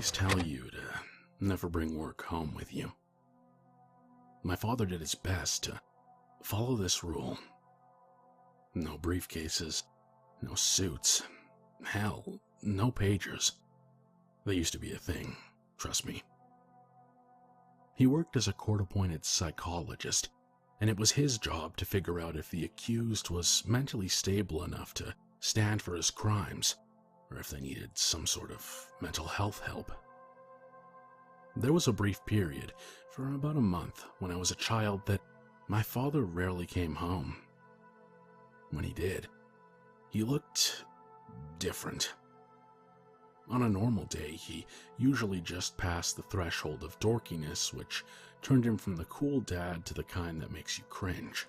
always tell you to never bring work home with you. My father did his best to follow this rule. No briefcases, no suits, hell, no pagers. They used to be a thing, trust me. He worked as a court-appointed psychologist, and it was his job to figure out if the accused was mentally stable enough to stand for his crimes, or if they needed some sort of mental health help. There was a brief period, for about a month, when I was a child that my father rarely came home. When he did, he looked different. On a normal day, he usually just passed the threshold of dorkiness, which turned him from the cool dad to the kind that makes you cringe.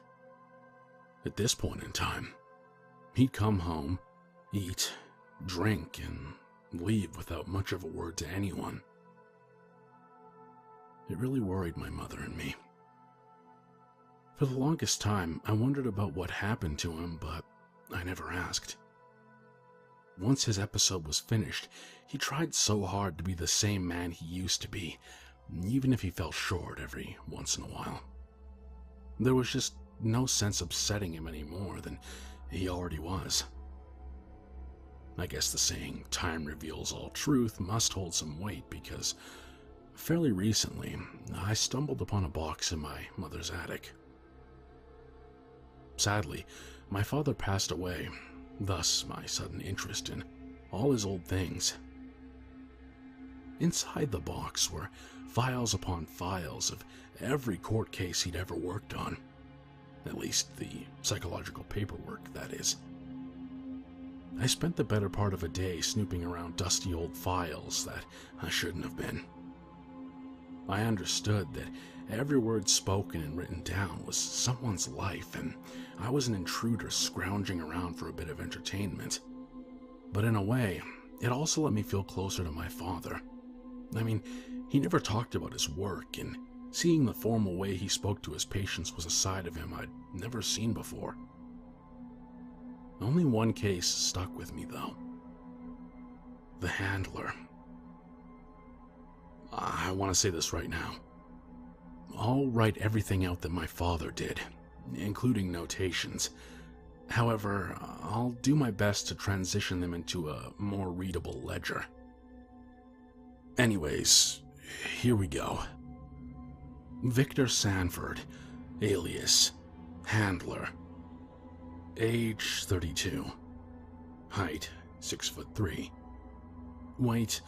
At this point in time, he'd come home, eat, drink, and leave without much of a word to anyone. It really worried my mother and me. For the longest time, I wondered about what happened to him, but I never asked. Once his episode was finished, he tried so hard to be the same man he used to be, even if he fell short every once in a while. There was just no sense upsetting him any more than he already was. I guess the saying, "time reveals all truth," must hold some weight because fairly recently, I stumbled upon a box in my mother's attic. Sadly, my father passed away, thus my sudden interest in all his old things. Inside the box were files upon files of every court case he'd ever worked on. At least the psychological paperwork, that is. I spent the better part of a day snooping around dusty old files that I shouldn't have been. I understood that every word spoken and written down was someone's life, and I was an intruder scrounging around for a bit of entertainment. But in a way, it also let me feel closer to my father. I mean, he never talked about his work, and seeing the formal way he spoke to his patients was a side of him I'd never seen before. Only one case stuck with me, though. The handler. I want to say this right now. I'll write everything out that my father did, including notations. However, I'll do my best to transition them into a more readable ledger. Anyways, here we go. Victor Sanford, alias Handler. Age 32. Height 6'3". Weight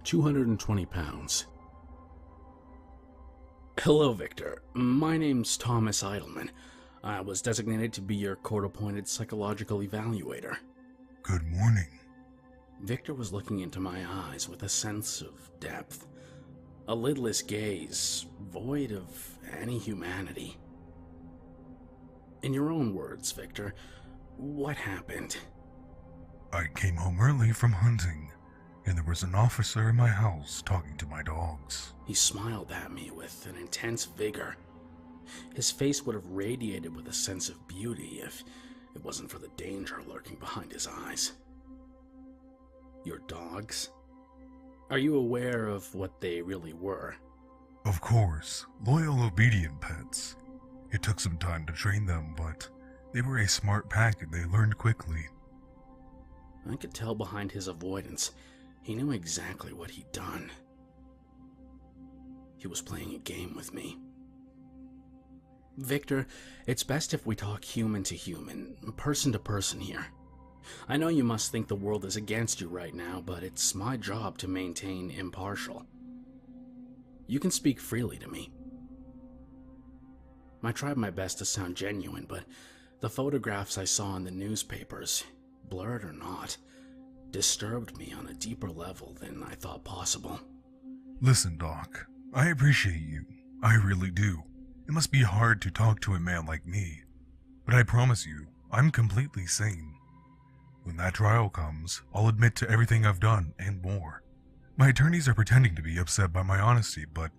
220 pounds. Hello, Victor. My name's Thomas Eidelman. I was designated to be your court-appointed psychological evaluator. Good morning. Victor was looking into my eyes with a sense of depth. A lidless gaze, void of any humanity. In your own words, Victor, what happened? I came home early from hunting, and there was an officer in my house talking to my dogs. He smiled at me with an intense vigor. His face would have radiated with a sense of beauty if it wasn't for the danger lurking behind his eyes. Your dogs? Are you aware of what they really were? Of course, loyal, obedient pets. It took some time to train them, but they were a smart pack and they learned quickly. I could tell behind his avoidance, he knew exactly what he'd done. He was playing a game with me. Victor, it's best if we talk human to human, person to person here. I know you must think the world is against you right now, but it's my job to maintain impartial. You can speak freely to me. I tried my best to sound genuine, but the photographs I saw in the newspapers, blurred or not, disturbed me on a deeper level than I thought possible. Listen, Doc, I appreciate you. I really do. It must be hard to talk to a man like me, but I promise you, I'm completely sane. When that trial comes, I'll admit to everything I've done and more. My attorneys are pretending to be upset by my honesty, but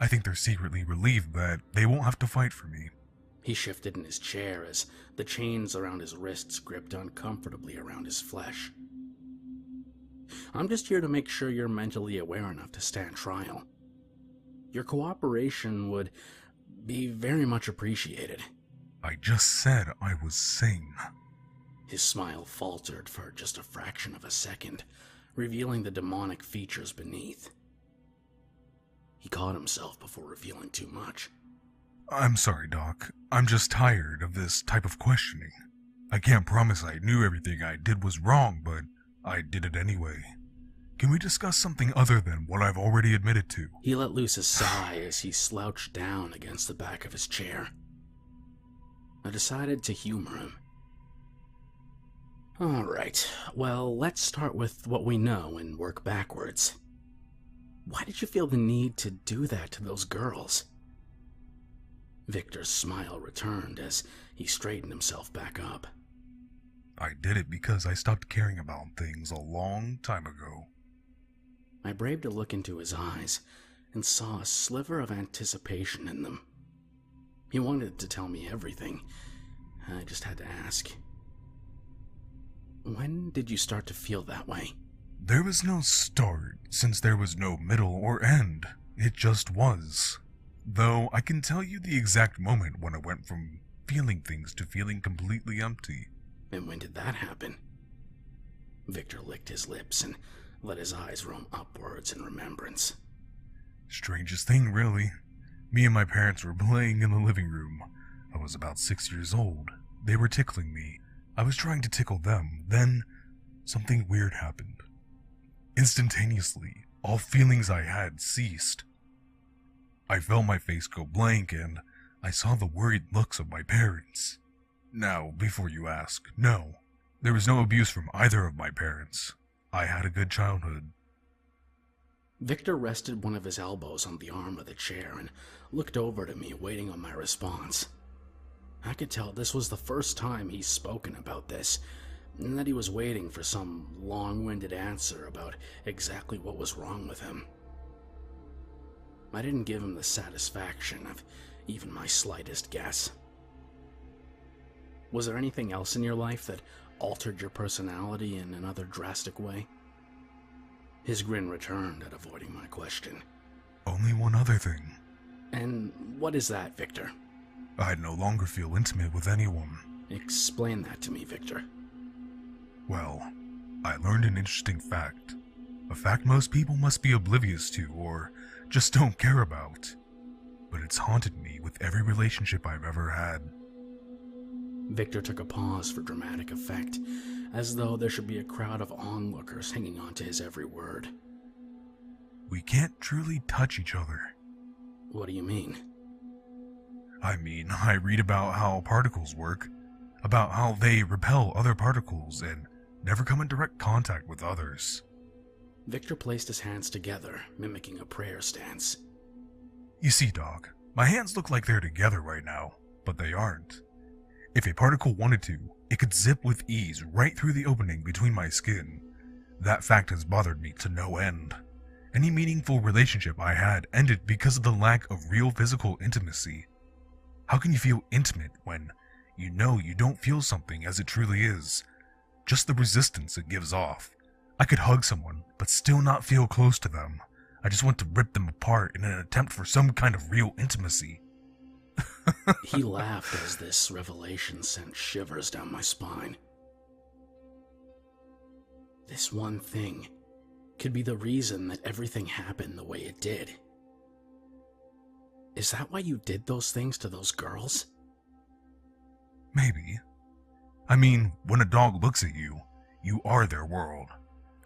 I think they're secretly relieved that they won't have to fight for me. He shifted in his chair as the chains around his wrists gripped uncomfortably around his flesh. I'm just here to make sure you're mentally aware enough to stand trial. Your cooperation would be very much appreciated. I just said I was sane. His smile faltered for just a fraction of a second, revealing the demonic features beneath. He caught himself before revealing too much. I'm sorry, Doc. I'm just tired of this type of questioning. I can't promise I knew everything I did was wrong, but I did it anyway. Can we discuss something other than what I've already admitted to? He let loose a sigh as he slouched down against the back of his chair. I decided to humor him. Alright, well, let's start with what we know and work backwards. Why did you feel the need to do that to those girls? Victor's smile returned as he straightened himself back up. I did it because I stopped caring about things a long time ago. I braved a look into his eyes and saw a sliver of anticipation in them. He wanted to tell me everything. I just had to ask. When did you start to feel that way? There was no start, since there was no middle or end. It just was. Though I can tell you the exact moment when I went from feeling things to feeling completely empty. And when did that happen? Victor licked his lips and let his eyes roam upwards in remembrance. Strangest thing, really. Me and my parents were playing in the living room. I was about 6 years old. They were tickling me. I was trying to tickle them. Then, something weird happened. Instantaneously, all feelings I had ceased. I felt my face go blank and I saw the worried looks of my parents. Now, before you ask, no, there was no abuse from either of my parents. I had a good childhood. Victor rested one of his elbows on the arm of the chair and looked over to me, waiting on my response. I could tell this was the first time he's spoken about this, and that he was waiting for some long-winded answer about exactly what was wrong with him. I didn't give him the satisfaction of even my slightest guess. Was there anything else in your life that altered your personality in another drastic way? His grin returned at avoiding my question. Only one other thing. And what is that, Victor? I'd no longer feel intimate with anyone. Explain that to me, Victor. Well, I learned an interesting fact. A fact most people must be oblivious to or just don't care about. But it's haunted me with every relationship I've ever had. Victor took a pause for dramatic effect, as though there should be a crowd of onlookers hanging on to his every word. We can't truly touch each other. What do you mean? I mean, I read about how particles work, about how they repel other particles and never come in direct contact with others. Victor placed his hands together, mimicking a prayer stance. You see, Doc, my hands look like they're together right now, but they aren't. If a particle wanted to, it could zip with ease right through the opening between my skin. That fact has bothered me to no end. Any meaningful relationship I had ended because of the lack of real physical intimacy. How can you feel intimate when you know you don't feel something as it truly is? Just the resistance it gives off. I could hug someone, but still not feel close to them. I just want to rip them apart in an attempt for some kind of real intimacy. He laughed as this revelation sent shivers down my spine. This one thing could be the reason that everything happened the way it did. Is that why you did those things to those girls? Maybe. I mean, when a dog looks at you, you are their world.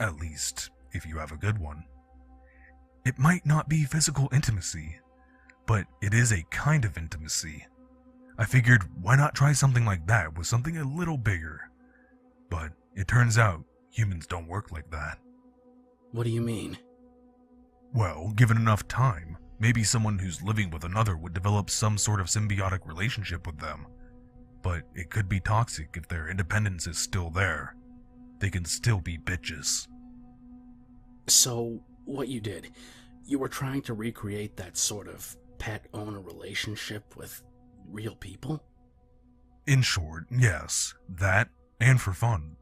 At least, if you have a good one. It might not be physical intimacy, but it is a kind of intimacy. I figured, why not try something like that with something a little bigger? But it turns out, humans don't work like that. What do you mean? Well, given enough time, maybe someone who's living with another would develop some sort of symbiotic relationship with them. But it could be toxic if their independence is still there. They can still be bitches. So, what you did, you were trying to recreate that sort of pet-owner relationship with real people? In short, yes, that, and for fun.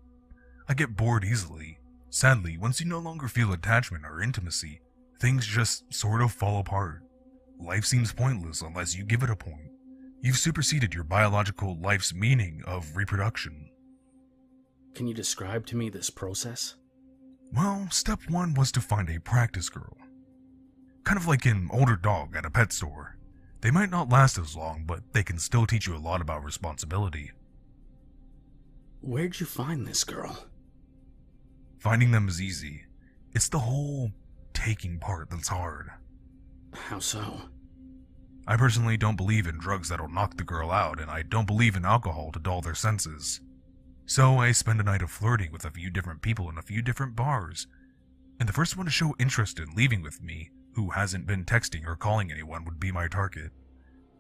I get bored easily. Sadly, once you no longer feel attachment or intimacy, things just sort of fall apart. Life seems pointless unless you give it a point. You've superseded your biological life's meaning of reproduction. Can you describe to me this process? Well, step one was to find a practice girl. Kind of like an older dog at a pet store. They might not last as long, but they can still teach you a lot about responsibility. Where'd you find this girl? Finding them is easy. It's the whole taking part that's hard. How so? I personally don't believe in drugs that'll knock the girl out, and I don't believe in alcohol to dull their senses. So I spend a night of flirting with a few different people in a few different bars, and the first one to show interest in leaving with me, who hasn't been texting or calling anyone, would be my target.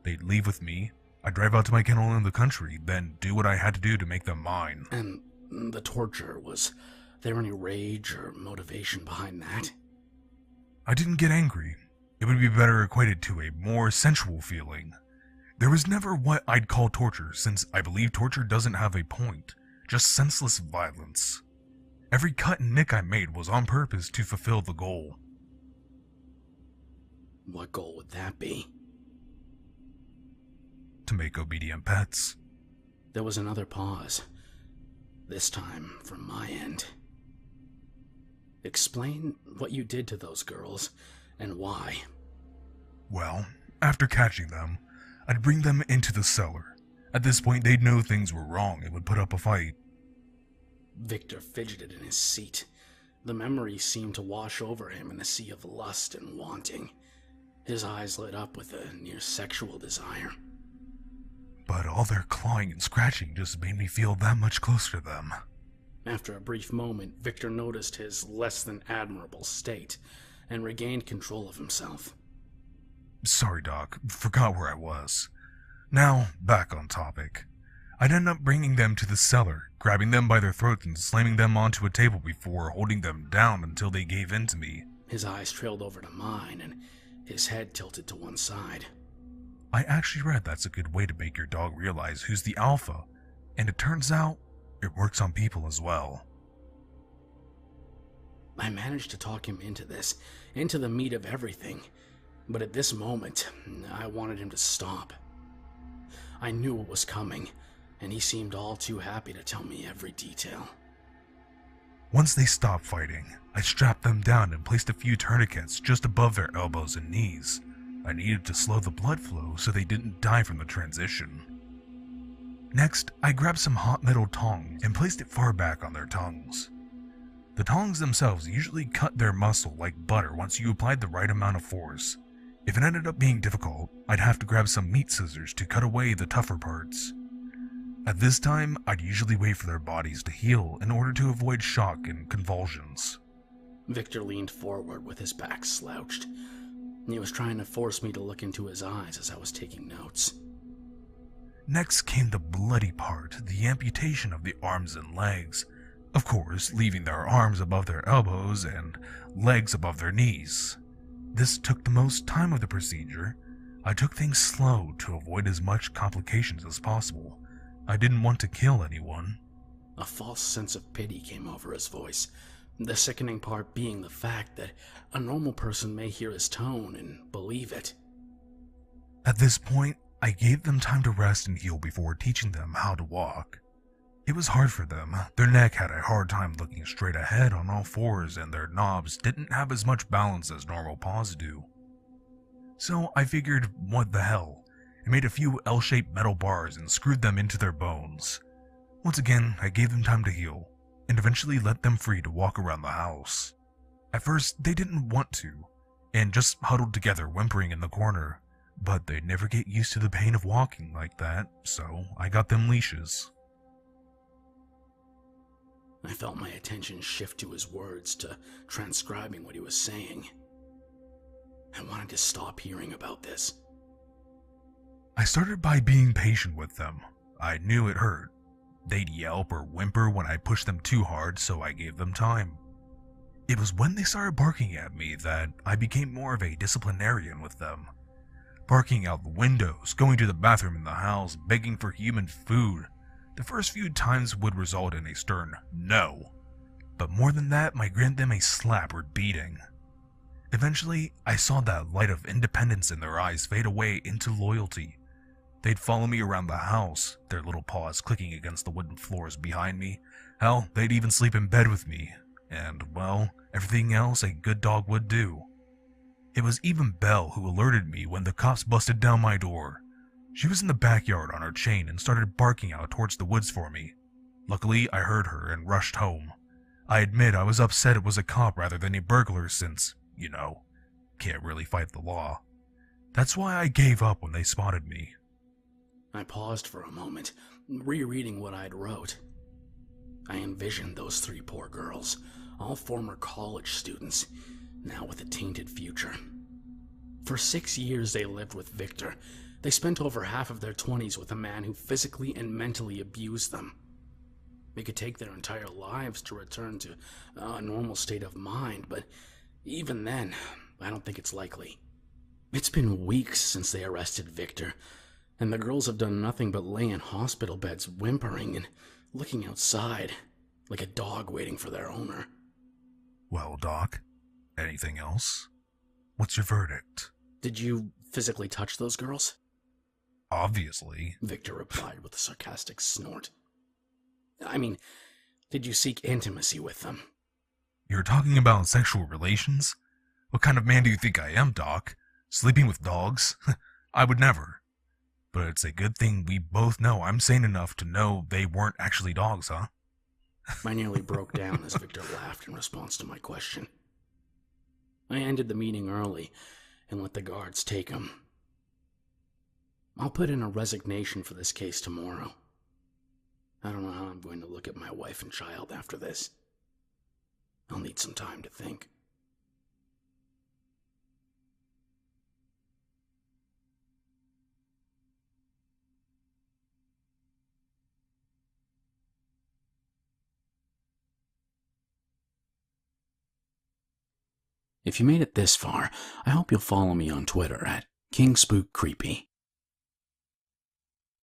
They'd leave with me, I'd drive out to my kennel in the country, then do what I had to do to make them mine. And the torture, was there any rage or motivation behind that? I didn't get angry. It would be better equated to a more sensual feeling. There was never what I'd call torture, since I believe torture doesn't have a point, just senseless violence. Every cut and nick I made was on purpose to fulfill the goal. What goal would that be? To make obedient pets. There was another pause, this time from my end. Explain what you did to those girls, and why. Well, after catching them, I'd bring them into the cellar. At this point, they'd know things were wrong and would put up a fight. Victor fidgeted in his seat. The memory seemed to wash over him in a sea of lust and wanting. His eyes lit up with a near sexual desire. But all their clawing and scratching just made me feel that much closer to them. After a brief moment, Victor noticed his less than admirable state and regained control of himself. Sorry, Doc. Forgot where I was. Now, back on topic. I'd end up bringing them to the cellar, grabbing them by their throats and slamming them onto a table before holding them down until they gave in to me. His eyes trailed over to mine and his head tilted to one side. I actually read that's a good way to make your dog realize who's the alpha, and it turns out it works on people as well. I managed to talk him into this, into the meat of everything, but at this moment, I wanted him to stop. I knew what was coming, and he seemed all too happy to tell me every detail. Once they stopped fighting, I strapped them down and placed a few tourniquets just above their elbows and knees. I needed to slow the blood flow so they didn't die from the transition. Next, I grabbed some hot metal tongs and placed it far back on their tongues. The tongs themselves usually cut their muscle like butter once you applied the right amount of force. If it ended up being difficult, I'd have to grab some meat scissors to cut away the tougher parts. At this time, I'd usually wait for their bodies to heal in order to avoid shock and convulsions. Victor leaned forward with his back slouched. He was trying to force me to look into his eyes as I was taking notes. Next came the bloody part, the amputation of the arms and legs. Of course, leaving their arms above their elbows and legs above their knees. This took the most time of the procedure. I took things slow to avoid as much complications as possible. I didn't want to kill anyone. A false sense of pity came over his voice, the sickening part being the fact that a normal person may hear his tone and believe it. At this point, I gave them time to rest and heal before teaching them how to walk. It was hard for them. Their neck had a hard time looking straight ahead on all fours, and their knobs didn't have as much balance as normal paws do. So I figured, what the hell? I made a few L-shaped metal bars and screwed them into their bones. Once again, I gave them time to heal, and eventually let them free to walk around the house. At first, they didn't want to, and just huddled together whimpering in the corner, but they'd never get used to the pain of walking like that, so I got them leashes. I felt my attention shift to his words, to transcribing what he was saying. I wanted to stop hearing about this. I started by being patient with them. I knew it hurt. They'd yelp or whimper when I pushed them too hard, so I gave them time. It was when they started barking at me that I became more of a disciplinarian with them. Barking out the windows, going to the bathroom in the house, begging for human food. The first few times would result in a stern no. but more than that might grant them a slap or beating. Eventually, I saw that light of independence in their eyes fade away into loyalty. They'd follow me around the house, their little paws clicking against the wooden floors behind me. Hell, they'd even sleep in bed with me, and, well, everything else a good dog would do. It was even Belle who alerted me when the cops busted down my door. She was in the backyard on her chain and started barking out towards the woods for me. Luckily, I heard her and rushed home. I admit I was upset it was a cop rather than a burglar since, can't really fight the law. That's why I gave up when they spotted me. I paused for a moment, rereading what I'd wrote. I envisioned those 3 poor girls, all former college students, now with a tainted future. For 6 years they lived with Victor. They spent over half of their 20s with a man who physically and mentally abused them. It could take their entire lives to return to a normal state of mind, but even then, I don't think it's likely. It's been weeks since they arrested Victor, and the girls have done nothing but lay in hospital beds whimpering and looking outside, like a dog waiting for their owner. Well, Doc, anything else? What's your verdict? Did you physically touch those girls? Obviously, Victor replied with a sarcastic snort. I mean, did you seek intimacy with them? You're talking about sexual relations? What kind of man do you think I am, Doc? Sleeping with dogs? I would never. But it's a good thing we both know I'm sane enough to know they weren't actually dogs, huh? I nearly broke down as Victor laughed in response to my question. I ended the meeting early and let the guards take him. I'll put in a resignation for this case tomorrow. I don't know how I'm going to look at my wife and child after this. I'll need some time to think. If you made it this far, I hope you'll follow me on Twitter at KingSpook Creepy.